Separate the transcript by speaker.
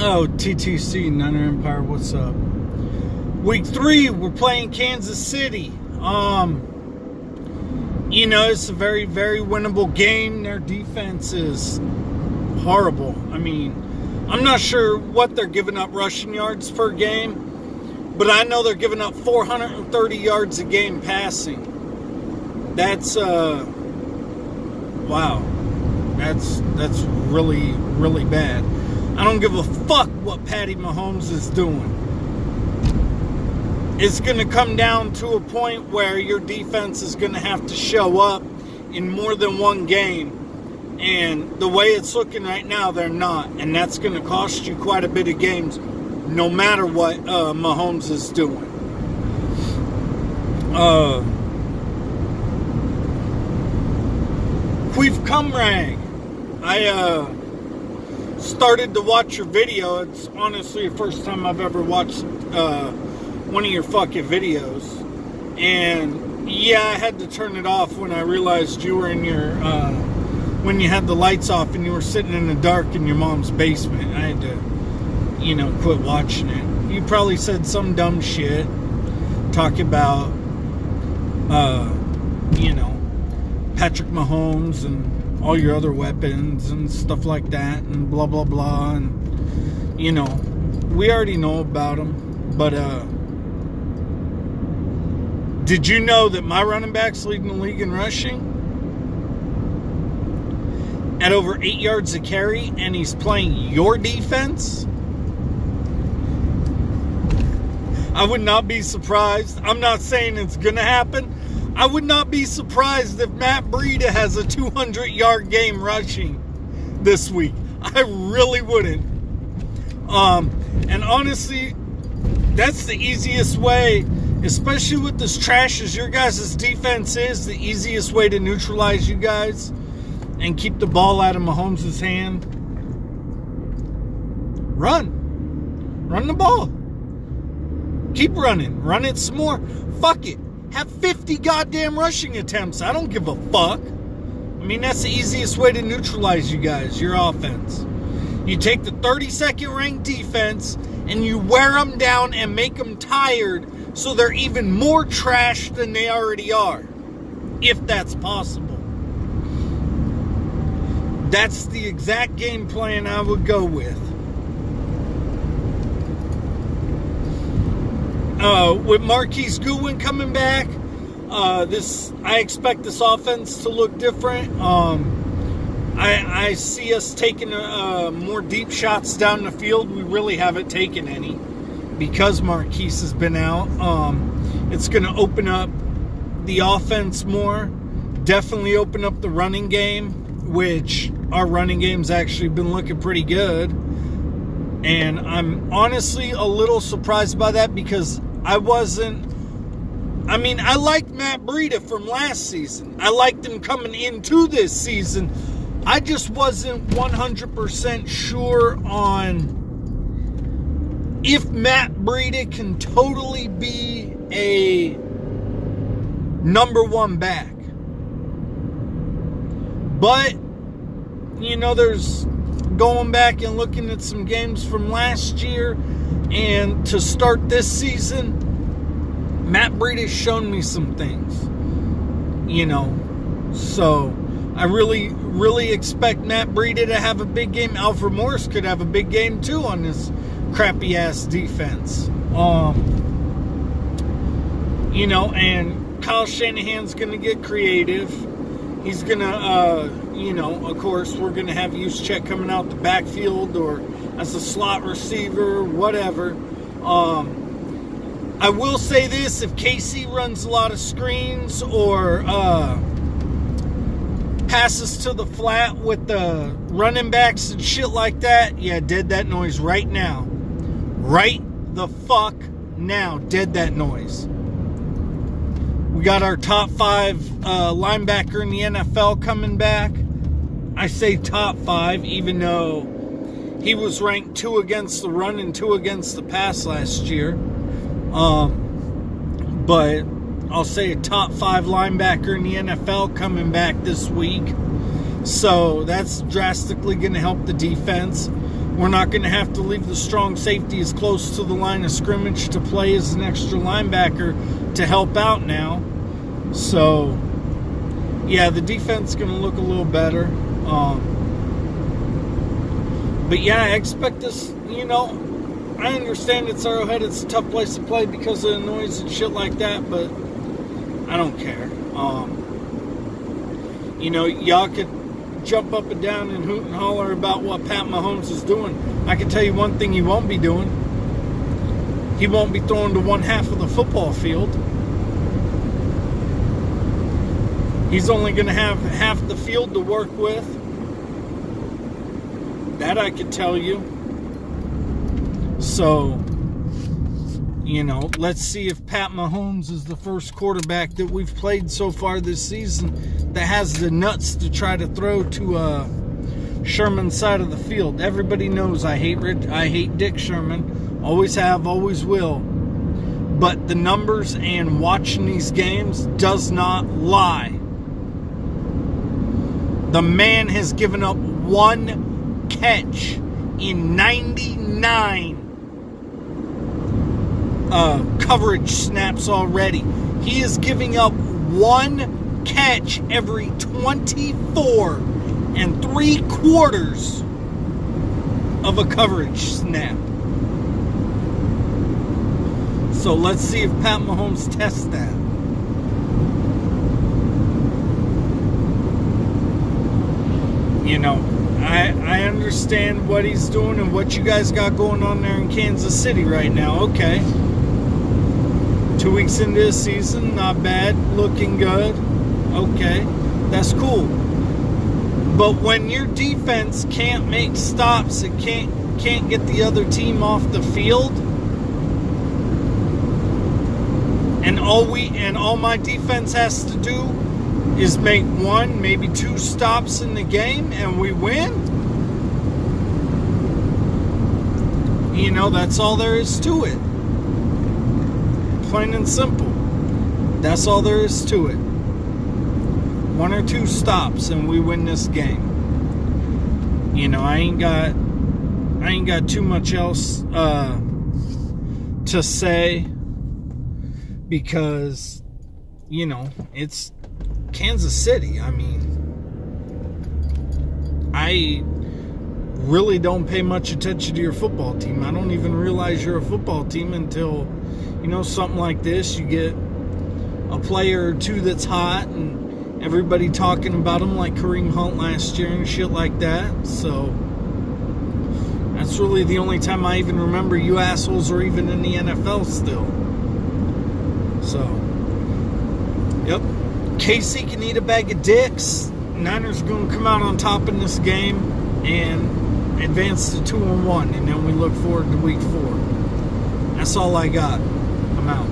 Speaker 1: Oh, TTC, Niner Empire, what's up? Week 3, we're playing Kansas City. It's a very, very winnable game. Their defense is horrible. I mean, I'm not sure what they're giving up rushing yards per game, but I know they're giving up 430 yards a game passing. That's, wow. That's really, really bad. I don't give a fuck what Patty Mahomes is doing. It's going to come down to a point where your defense is going to have to show up in more than one game. And the way it's looking right now, they're not. And that's going to cost you quite a bit of games, no matter what Mahomes is doing. Queefs Comrade. I started to watch your video. It's honestly the first time I've ever watched one of your fucking videos. And yeah, I had to turn it off when I realized you were in your when you had the lights off and you were sitting in the dark in your mom's basement. I had to, quit watching it. You probably said some dumb shit, talking about Patrick Mahomes and all your other weapons and stuff like that and blah blah blah, and we already know about them. But did you know that my running back's leading the league in rushing at over 8 yards a carry, and he's playing your defense? I would not be surprised. I'm not saying it's gonna happen. I would not be surprised if Matt Breida has a 200-yard game rushing this week. I really wouldn't. And honestly, that's the easiest way, especially with as trash as your guys' defense is, the easiest way to neutralize you guys and keep the ball out of Mahomes' hand. Run the ball. Keep running. Run it some more. Fuck it. Have 50 goddamn rushing attempts. I don't give a fuck. I mean, that's the easiest way to neutralize you guys, your offense. You take the 32nd ranked defense and you wear them down and make them tired so they're even more trash than they already are, if that's possible. That's the exact game plan I would go with. With Marquise Goodwin coming back, I expect this offense to look different. I see us taking more deep shots down the field. We really haven't taken any because Marquise has been out. It's going to open up the offense more. Definitely open up the running game, which our running game's actually been looking pretty good. And I'm honestly a little surprised by that because I liked Matt Breida from last season. I liked him coming into this season. I just wasn't 100% sure on if Matt Breida can totally be a number one back. But, there's going back and looking at some games from last year, and to start this season, Matt Breida's shown me some things, so I really, really expect Matt Breida to have a big game. Alfred Morris could have a big game too on this crappy ass defense. And Kyle Shanahan's gonna get creative. He's gonna, of course, we're gonna have Juszczyk coming out the backfield or as a slot receiver, whatever. I will say this: if KC runs a lot of screens or passes to the flat with the running backs and shit like that, yeah, dead that noise right now. Right the fuck now, dead that noise. We got our top 5 linebacker in the NFL coming back. I say top 5, even though he was ranked 2 against the run and 2 against the pass last year. But I'll say a top 5 linebacker in the NFL coming back this week. So that's drastically going to help the defense. We're not going to have to leave the strong safety as close to the line of scrimmage to play as an extra linebacker to help out now. So, yeah, the defense is going to look a little better. But, yeah, I expect this, I understand it's Arrowhead. It's a tough place to play because of the noise and shit like that, but I don't care. Y'all could jump up and down and hoot and holler about what Pat Mahomes is doing. I can tell you one thing he won't be doing. He won't be throwing to one half of the football field. He's only going to have half the field to work with. That I can tell you. So, let's see if Pat Mahomes is the first quarterback that we've played so far this season that has the nuts to try to throw to Sherman's side of the field. Everybody knows I hate Dick Sherman. Always have, always will. But the numbers and watching these games does not lie. The man has given up one catch in 99 coverage snaps already. He is giving up one catch every 24 3/4 of a coverage snap. So let's see if Pat Mahomes tests that. I understand what he's doing and what you guys got going on there in Kansas City right now. Okay. 2 weeks into this season, not bad, looking good. Okay, that's cool. But when your defense can't make stops, it can't get the other team off the field, and all my defense has to do is make one, maybe two stops in the game, and we win. That's all there is to it. Plain and simple. That's all there is to it. One or two stops and we win this game. I ain't got too much else to say because it's Kansas City. I really don't pay much attention to your football team. I don't even realize you're a football team until something like this. You get a player or two that's hot and everybody talking about him like Kareem Hunt last year and shit like that. So that's really the only time I even remember you assholes are even in the NFL still. So, yep. KC can eat a bag of dicks. Niners are going to come out on top in this game and advance to 2-1, and then we look forward to week 4. That's all I got. I'm out.